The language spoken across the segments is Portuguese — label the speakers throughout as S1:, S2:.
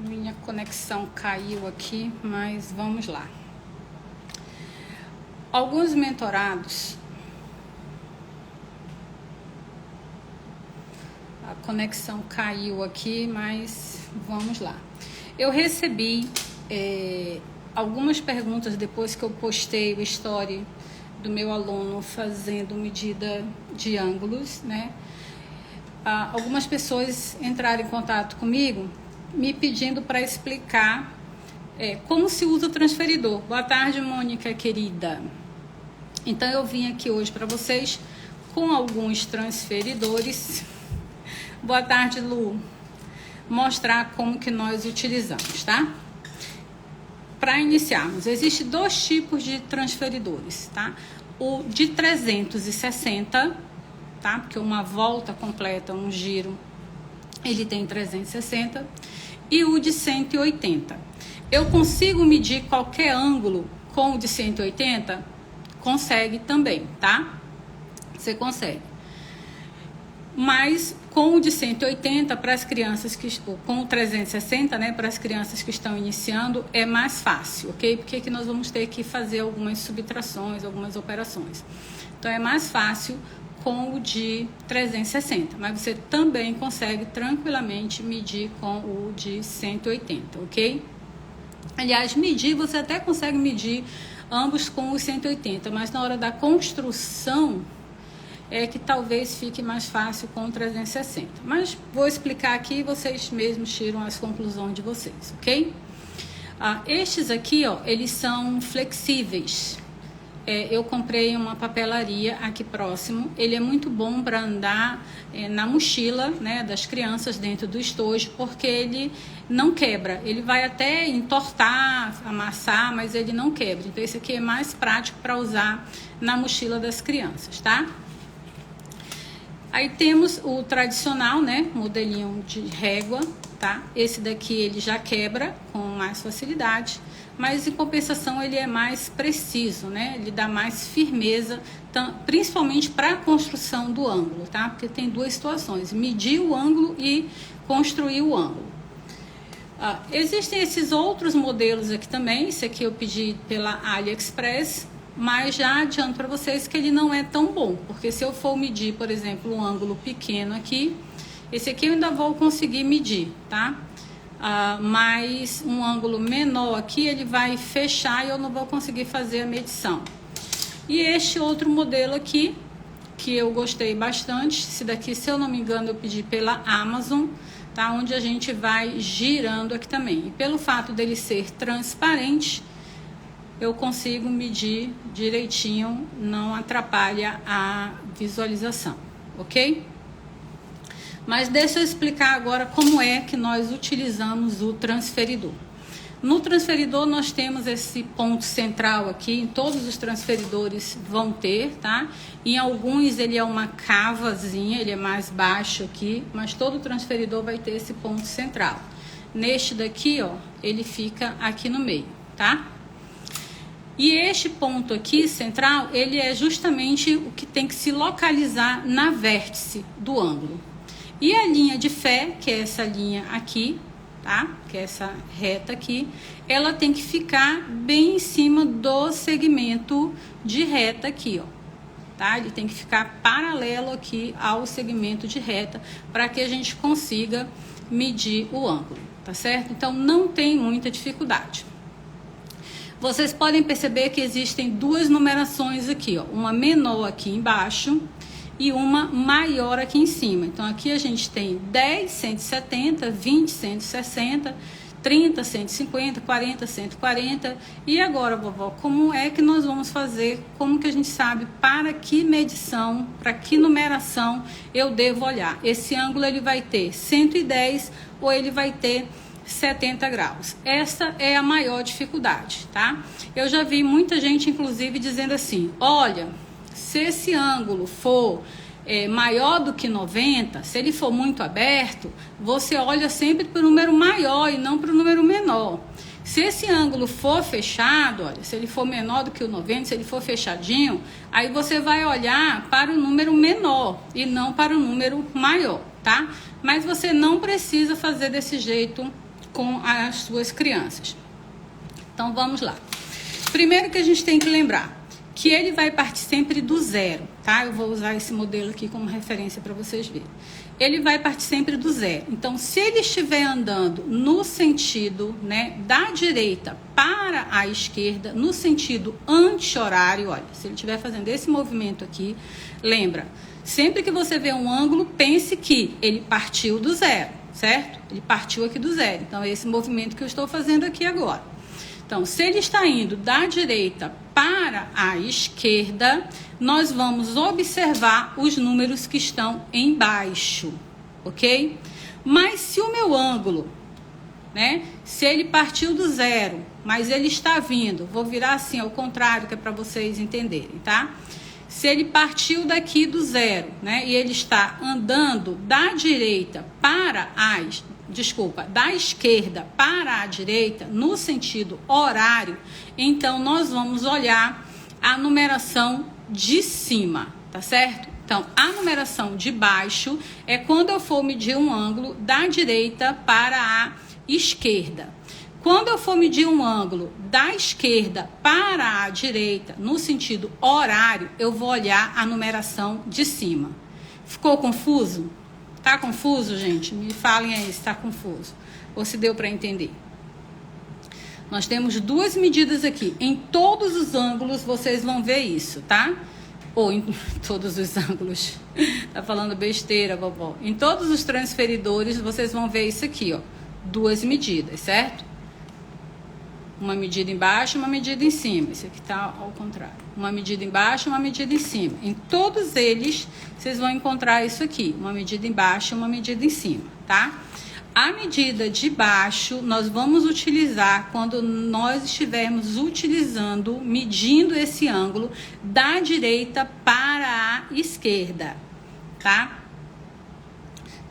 S1: A minha conexão caiu aqui, mas vamos lá. Alguns mentorados, a conexão caiu aqui, mas vamos lá. Eu recebi algumas perguntas depois que eu postei o story do meu aluno fazendo medida de ângulos, né? Algumas pessoas entraram em contato comigo me pedindo para explicar como se usa o transferidor. Boa tarde, Mônica, querida. Então, eu vim aqui hoje para vocês com alguns transferidores. Boa tarde, Lu. Mostrar como que nós utilizamos, tá? Para iniciarmos, existem dois tipos de transferidores, tá? O de 360, tá? Porque uma volta completa, um giro, ele tem 360. E o de 180. Eu consigo medir qualquer ângulo com o de 180? Consegue também, tá? Você consegue. Mas com o de 180 para as crianças com o 360, né, para as crianças que estão iniciando, é mais fácil, ok? Porque que nós vamos ter que fazer algumas subtrações, algumas operações. Então é mais fácil com o de 360, mas você também consegue tranquilamente medir com o de 180, ok? Aliás, medir, você até consegue medir ambos com os 180, mas na hora da construção é que talvez fique mais fácil com o 360. Mas vou explicar aqui e vocês mesmos tiram as conclusões de vocês, ok? Estes aqui, ó, eles são flexíveis. Eu comprei uma papelaria aqui próximo. Ele é muito bom para andar na mochila, né, das crianças dentro do estojo, porque ele não quebra. Ele vai até entortar, amassar, mas ele não quebra. Então esse aqui é mais prático para usar na mochila das crianças, tá? Aí temos o tradicional, né, modelinho de régua, tá? Esse daqui ele já quebra com mais facilidade, mas em compensação ele é mais preciso, né? Ele dá mais firmeza, principalmente para a construção do ângulo, tá? Porque tem duas situações: medir o ângulo e construir o ângulo. Existem esses outros modelos aqui também. Esse aqui eu pedi pela AliExpress, mas já adianto para vocês que ele não é tão bom, porque se eu for medir, por exemplo, um ângulo pequeno aqui, esse aqui eu ainda vou conseguir medir, tá? Mas um ângulo menor aqui, ele vai fechar e eu não vou conseguir fazer a medição. E este outro modelo aqui, que eu gostei bastante, esse daqui, se eu não me engano, eu pedi pela Amazon, tá? Onde a gente vai girando aqui também. E pelo fato dele ser transparente, eu consigo medir direitinho, não atrapalha a visualização, ok? Mas deixa eu explicar agora como é que nós utilizamos o transferidor. No transferidor nós temos esse ponto central aqui, em todos os transferidores vão ter, tá? Em alguns ele é uma cavazinha, ele é mais baixo aqui, mas todo transferidor vai ter esse ponto central. Neste daqui, ó, ele fica aqui no meio, tá? E este ponto aqui, central, ele é justamente o que tem que se localizar na vértice do ângulo. E a linha de fé, que é essa linha aqui, tá? Que é essa reta aqui, ela tem que ficar bem em cima do segmento de reta aqui, ó. Tá? Ele tem que ficar paralelo aqui ao segmento de reta para que a gente consiga medir o ângulo, tá certo? Então, não tem muita dificuldade. Vocês podem perceber que existem duas numerações aqui, ó, uma menor aqui embaixo e uma maior aqui em cima. Então, aqui a gente tem 10, 170, 20, 160, 30, 150, 40, 140. E agora, vovó, como é que nós vamos fazer? Como que a gente sabe para que medição, para que numeração eu devo olhar? Esse ângulo ele vai ter 110 ou ele vai ter 70 graus. Essa é a maior dificuldade, tá? Eu já vi muita gente, inclusive, dizendo assim: olha, se esse ângulo for maior do que 90, se ele for muito aberto, você olha sempre para o número maior e não para o número menor. Se esse ângulo for fechado, olha, se ele for menor do que o 90, se ele for fechadinho, aí você vai olhar para o número menor e não para o número maior, tá? Mas você não precisa fazer desse jeito com as suas crianças. Então, vamos lá. Primeiro que a gente tem que lembrar que ele vai partir sempre do zero, tá? Eu vou usar esse modelo aqui como referência para vocês verem. Ele vai partir sempre do zero. Então, se ele estiver andando no sentido, né, da direita para a esquerda, no sentido anti-horário, olha, se ele estiver fazendo esse movimento aqui, lembra, sempre que você vê um ângulo, pense que ele partiu do zero, certo? Ele partiu aqui do zero. Então, é esse movimento que eu estou fazendo aqui agora. Então, se ele está indo da direita para a esquerda, nós vamos observar os números que estão embaixo, ok? Mas se o meu ângulo, né, se ele partiu do zero, mas ele está vindo, vou virar assim ao contrário, que é para vocês entenderem, tá? Se ele partiu daqui do zero, né, e ele está andando da direita para da esquerda para a direita, no sentido horário, então nós vamos olhar a numeração de cima, tá certo? Então, a numeração de baixo é quando eu for medir um ângulo da direita para a esquerda. Quando eu for medir um ângulo da esquerda para a direita, no sentido horário, eu vou olhar a numeração de cima. Ficou confuso? Tá confuso, gente? Me falem aí se está confuso ou se deu para entender. Nós temos duas medidas aqui. Em todos os ângulos vocês vão ver isso, tá? Ou em todos os ângulos. Tá falando besteira, vovó. Em todos os transferidores vocês vão ver isso aqui, ó. Duas medidas, certo? Uma medida embaixo, uma medida em cima. Esse aqui tá ao contrário. Uma medida embaixo, uma medida em cima. Em todos eles, vocês vão encontrar isso aqui. Uma medida embaixo, uma medida em cima, tá? A medida de baixo, nós vamos utilizar quando nós estivermos medindo esse ângulo da direita para a esquerda, tá?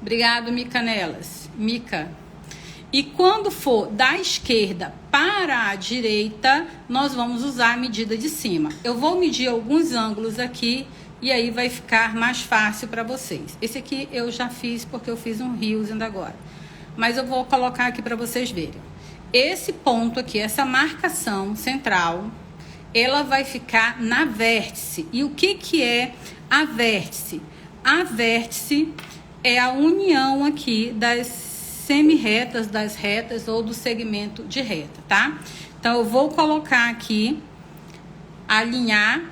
S1: Obrigado, Mica. E quando for da esquerda para a direita, nós vamos usar a medida de cima. Eu vou medir alguns ângulos aqui e aí vai ficar mais fácil para vocês. Esse aqui eu já fiz porque eu fiz um Reels ainda agora. Mas eu vou colocar aqui para vocês verem. Esse ponto aqui, essa marcação central, ela vai ficar na vértice. E o que é a vértice? A vértice é a união aqui das semi-retas, das retas ou do segmento de reta, tá? Então, eu vou colocar aqui, alinhar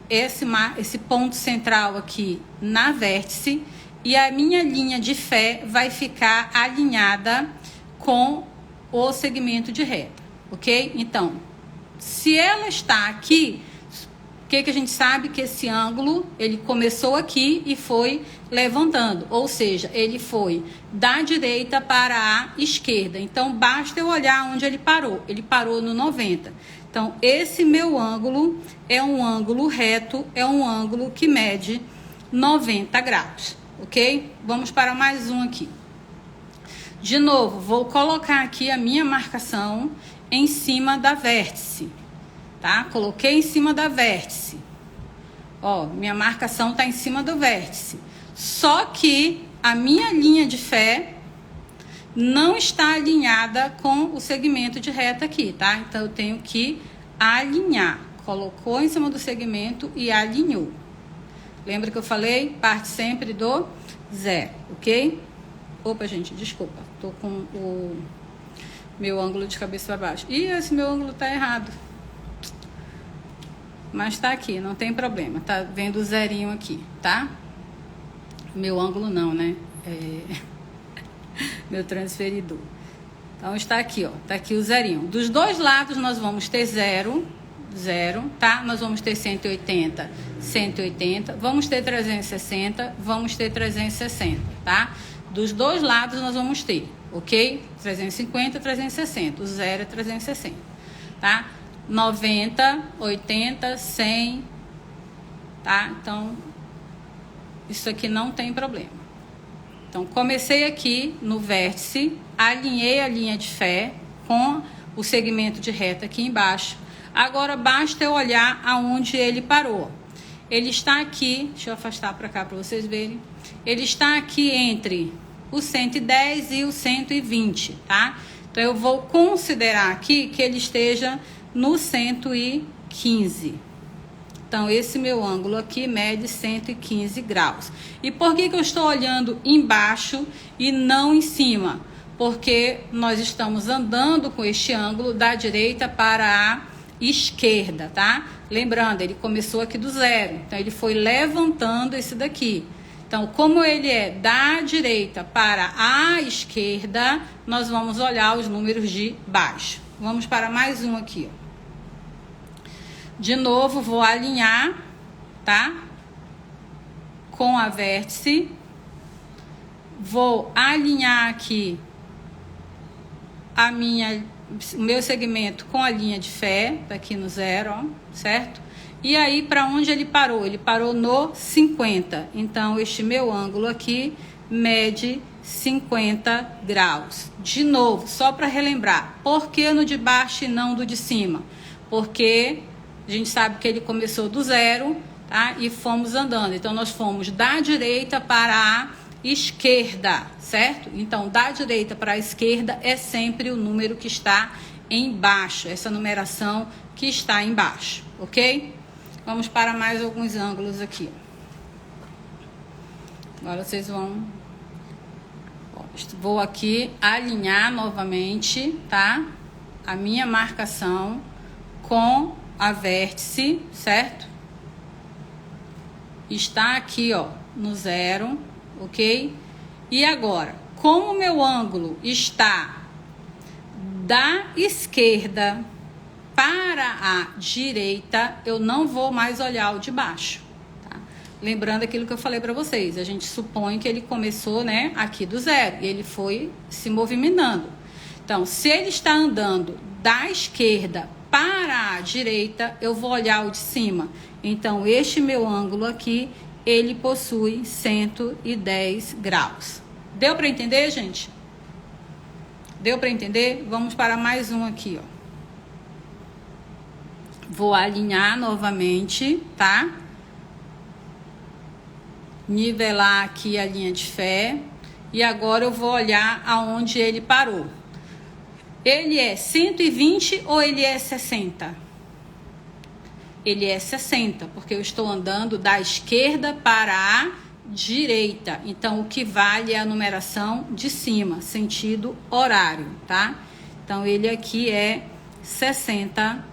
S1: esse ponto central aqui na vértice e a minha linha de fé vai ficar alinhada com o segmento de reta, ok? Então, se ela está aqui, o que a gente sabe? Que esse ângulo, ele começou aqui e foi levantando, ou seja, ele foi da direita para a esquerda. Então, basta eu olhar onde ele parou. Ele parou no 90. Então, esse meu ângulo é um ângulo reto, é um ângulo que mede 90 graus, ok? Vamos para mais um aqui. De novo, vou colocar aqui a minha marcação em cima da vértice, tá? Coloquei em cima da vértice. Ó, minha marcação está em cima do vértice. Só que a minha linha de fé não está alinhada com o segmento de reta aqui, tá? Então, eu tenho que alinhar. Colocou em cima do segmento e alinhou. Lembra que eu falei? Parte sempre do zero, ok? Opa, gente, desculpa. Tô com o meu ângulo de cabeça para baixo. Ih, esse meu ângulo tá errado. Mas tá aqui, não tem problema. Tá vendo o zerinho aqui, tá? Meu ângulo não, né? Meu transferidor. Então, está aqui, ó. Tá aqui o zerinho. Dos dois lados, nós vamos ter zero, tá? Nós vamos ter 180, 180. Vamos ter 360, vamos ter 360, tá? Dos dois lados, nós vamos ter, ok? 350, 360. O zero é 360, tá? 90, 80, 100, tá? Então, isso aqui não tem problema. Então, comecei aqui no vértice, alinhei a linha de fé com o segmento de reta aqui embaixo. Agora, basta eu olhar aonde ele parou. Ele está aqui, deixa eu afastar para cá para vocês verem. Ele está aqui entre o 110 e o 120, tá? Então, eu vou considerar aqui que ele esteja no 115. Então, esse meu ângulo aqui mede 115 graus. E por que eu estou olhando embaixo e não em cima? Porque nós estamos andando com este ângulo da direita para a esquerda, tá? Lembrando, ele começou aqui do zero, então ele foi levantando esse daqui. Então, como ele é da direita para a esquerda, nós vamos olhar os números de baixo. Vamos para mais um aqui, ó. De novo, vou alinhar, tá? Com a vértice. Vou alinhar aqui o meu segmento com a linha de fé, daqui no zero, ó, certo? E aí, para onde ele parou? Ele parou no 50. Então, este meu ângulo aqui mede 50 graus. De novo, só para relembrar, por que no de baixo e não do de cima? Porque a gente sabe que ele começou do zero, tá? E fomos andando. Então, nós fomos da direita para a esquerda, certo? Então, da direita para a esquerda é sempre o número que está embaixo, essa numeração que está embaixo, ok? Vamos para mais alguns ângulos aqui. Agora vocês vão... Vou aqui alinhar novamente, tá? A minha marcação com a vértice, certo? Está aqui, ó, no zero, ok? E agora, como o meu ângulo está da esquerda para a direita, eu não vou mais olhar o de baixo, tá? Lembrando aquilo que eu falei para vocês, a gente supõe que ele começou, né, aqui do zero, e ele foi se movimentando. Então, se ele está andando da esquerda para a direita, eu vou olhar o de cima. Então, este meu ângulo aqui, ele possui 110 graus. Deu para entender, gente? Deu para entender? Vamos para mais um aqui, ó. Vou alinhar novamente, tá? Nivelar aqui a linha de fé. E agora eu vou olhar aonde ele parou. Ele é 120 ou ele é 60? Ele é 60, porque eu estou andando da esquerda para a direita. Então, o que vale é a numeração de cima, sentido horário, tá? Então, ele aqui é 60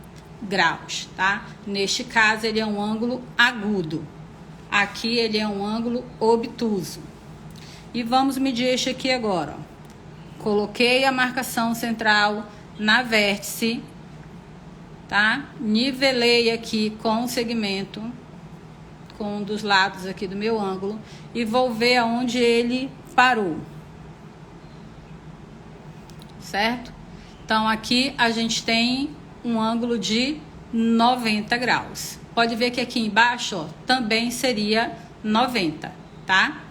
S1: graus, tá? Neste caso, ele é um ângulo agudo. Aqui, ele é um ângulo obtuso. E vamos medir este aqui agora, ó. Coloquei a marcação central na vértice, tá? Nivelei aqui com o segmento, com um dos lados aqui do meu ângulo, e vou ver aonde ele parou, certo? Então, aqui a gente tem um ângulo de 90 graus. Pode ver que aqui embaixo, ó, também seria 90, tá?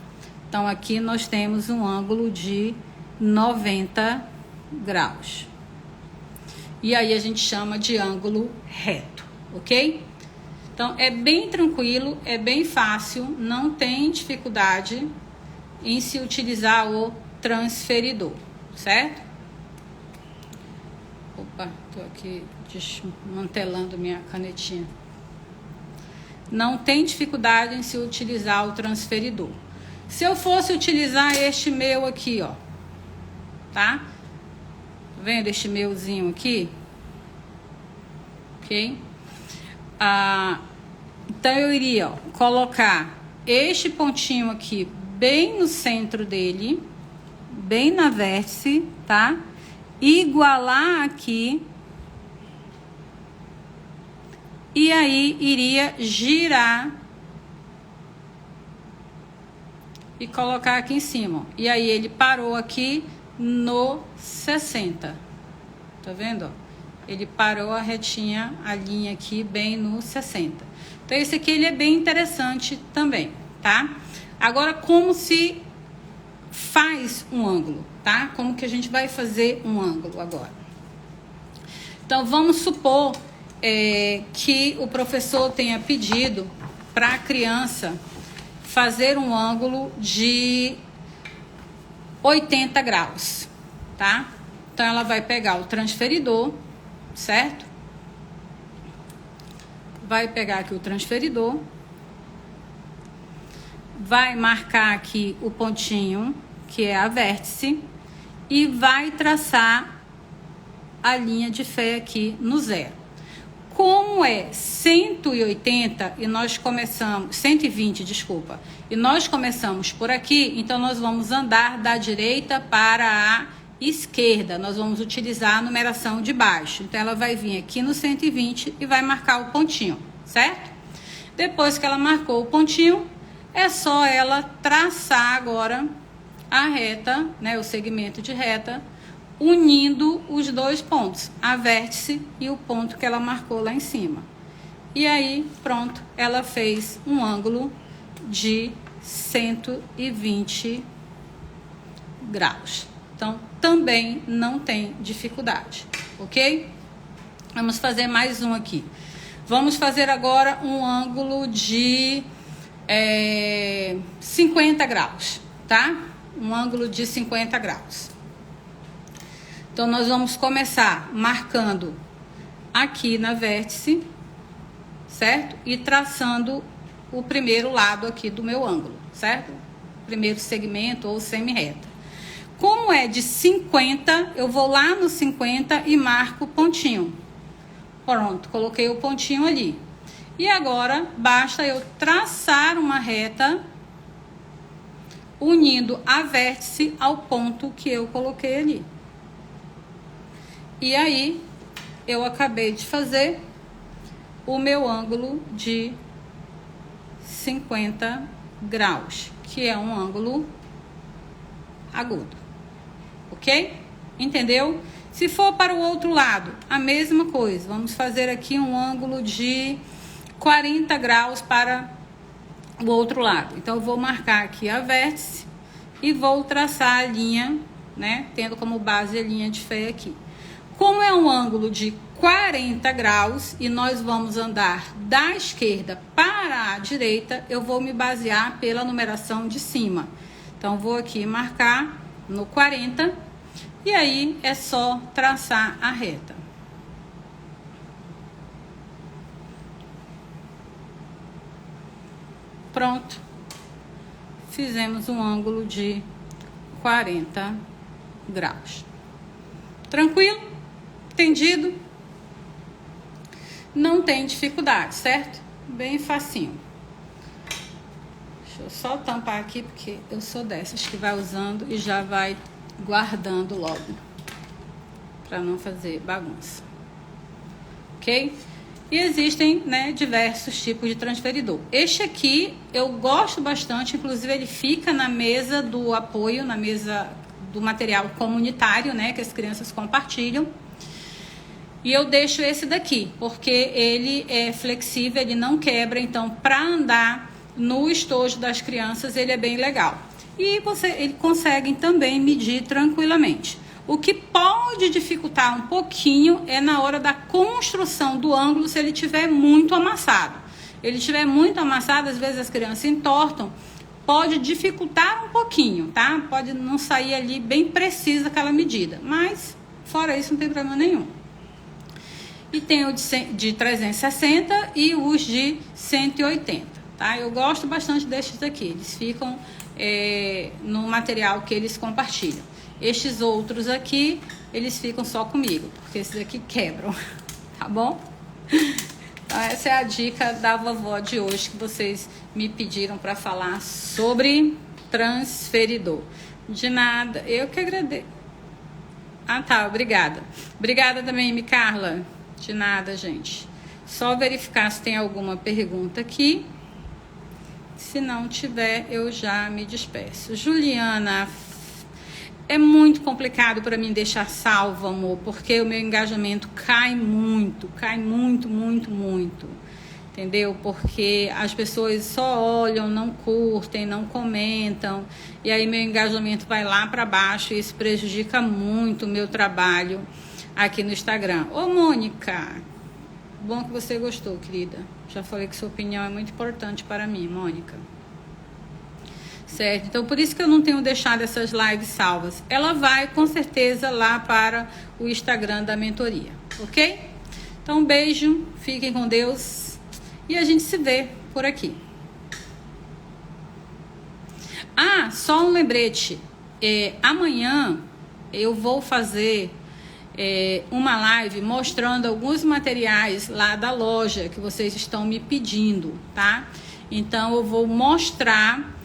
S1: Então, aqui nós temos um ângulo de 90 graus. E aí a gente chama de ângulo reto, ok? Então, é bem tranquilo, é bem fácil, não tem dificuldade em se utilizar o transferidor, certo? Opa, tô aqui desmantelando minha canetinha. Não tem dificuldade em se utilizar o transferidor. Se eu fosse utilizar este meu aqui, ó, tá? Vendo este meuzinho aqui? Ok? Então, eu iria, ó, colocar este pontinho aqui bem no centro dele, bem na vértice, tá? Igualar aqui. E aí, iria girar e colocar aqui em cima. E aí, ele parou aqui no 60. Tá vendo, ó? Ele parou a retinha, a linha aqui bem no 60. Então, esse aqui ele é bem interessante também, tá? Agora, como se faz um ângulo, tá? Como que a gente vai fazer um ângulo agora? Então, vamos supor que o professor tenha pedido para a criança fazer um ângulo de 80 graus, tá? Então, ela vai pegar o transferidor, certo? Vai pegar aqui o transferidor, vai marcar aqui o pontinho, que é a vértice, e vai traçar a linha de fé aqui no zero. Como é 180 e nós começamos, 120, desculpa, e nós começamos por aqui, então nós vamos andar da direita para a esquerda. Nós vamos utilizar a numeração de baixo. Então ela vai vir aqui no 120 e vai marcar o pontinho, certo? Depois que ela marcou o pontinho, é só ela traçar agora a reta, né, o segmento de reta, unindo os dois pontos, a vértice e o ponto que ela marcou lá em cima. E aí, pronto, ela fez um ângulo de 120 graus. Então, também não tem dificuldade, ok? Vamos fazer mais um aqui. Vamos fazer agora um ângulo de 50 graus, tá? Um ângulo de 50 graus. Então, nós vamos começar marcando aqui na vértice, certo? E traçando o primeiro lado aqui do meu ângulo, certo? Primeiro segmento ou semi-reta. Como é de 50, eu vou lá no 50 e marco o pontinho. Pronto, coloquei o pontinho ali. E agora, basta eu traçar uma reta unindo a vértice ao ponto que eu coloquei ali. E aí, eu acabei de fazer o meu ângulo de 50 graus, que é um ângulo agudo, ok? Entendeu? Se for para o outro lado, a mesma coisa. Vamos fazer aqui um ângulo de 40 graus para o outro lado. Então, eu vou marcar aqui a vértice e vou traçar a linha, né? Tendo como base a linha de fé aqui. Como é um ângulo de 40 graus e nós vamos andar da esquerda para a direita, eu vou me basear pela numeração de cima. Então, vou aqui marcar no 40 e aí é só traçar a reta. Pronto. Fizemos um ângulo de 40 graus. Tranquilo? Entendido? Não tem dificuldade, certo? Bem facinho. Deixa eu só tampar aqui, porque eu sou dessas que vai usando e já vai guardando logo, para não fazer bagunça. Ok? E existem, né, diversos tipos de transferidor. Este aqui eu gosto bastante, inclusive ele fica na mesa do apoio, na mesa do material comunitário, né, que as crianças compartilham. E eu deixo esse daqui, porque ele é flexível, ele não quebra, então para andar no estojo das crianças ele é bem legal. E ele consegue também medir tranquilamente. O que pode dificultar um pouquinho é na hora da construção do ângulo, se ele estiver muito amassado. Ele estiver muito amassado, às vezes as crianças entortam, pode dificultar um pouquinho, tá? Pode não sair ali bem precisa aquela medida, mas fora isso não tem problema nenhum. E tem o de 360 e os de 180, tá? Eu gosto bastante destes aqui, eles ficam no material que eles compartilham. Estes outros aqui, eles ficam só comigo, porque esses aqui quebram, tá bom? Então, essa é a dica da vovó de hoje que vocês me pediram para falar sobre transferidor. De nada, eu que agradeço. Ah, tá, obrigada. Obrigada também, Carla. De nada, gente. Só verificar se tem alguma pergunta aqui. Se não tiver, eu já me despeço. Juliana, é muito complicado para mim deixar salvo, amor, porque o meu engajamento cai muito, muito. Entendeu? Porque as pessoas só olham, não curtem, não comentam, e aí meu engajamento vai lá para baixo e isso prejudica muito o meu trabalho aqui no Instagram. Ô, Mônica, bom que você gostou, querida. Já falei que sua opinião é muito importante para mim, Mônica. certo? Então, por isso que eu não tenho deixado essas lives salvas. Ela vai, com certeza, lá para o Instagram da mentoria, ok? Então, um beijo, fiquem com Deus e a gente se vê por aqui. Ah, só um lembrete. Amanhã eu vou fazer uma live mostrando alguns materiais lá da loja que vocês estão me pedindo, tá? Então, eu vou mostrar...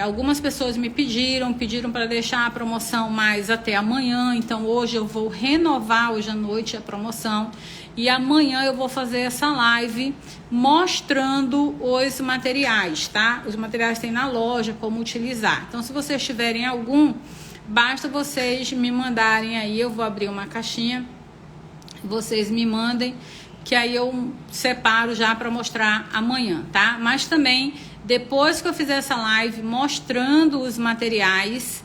S1: algumas pessoas me pediram para deixar a promoção mais até amanhã. Então, hoje eu vou renovar, hoje à noite, a promoção. E amanhã eu vou fazer essa live mostrando os materiais, tá? Os materiais tem na loja, como utilizar. Então, se vocês tiverem algum, basta vocês me mandarem aí. Eu vou abrir uma caixinha, vocês me mandem, que aí eu separo já para mostrar amanhã, tá? Mas também, depois que eu fizer essa live mostrando os materiais,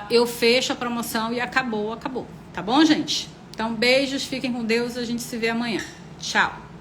S1: eu fecho a promoção e acabou. Tá bom, gente? Então, beijos, fiquem com Deus, a gente se vê amanhã. Tchau!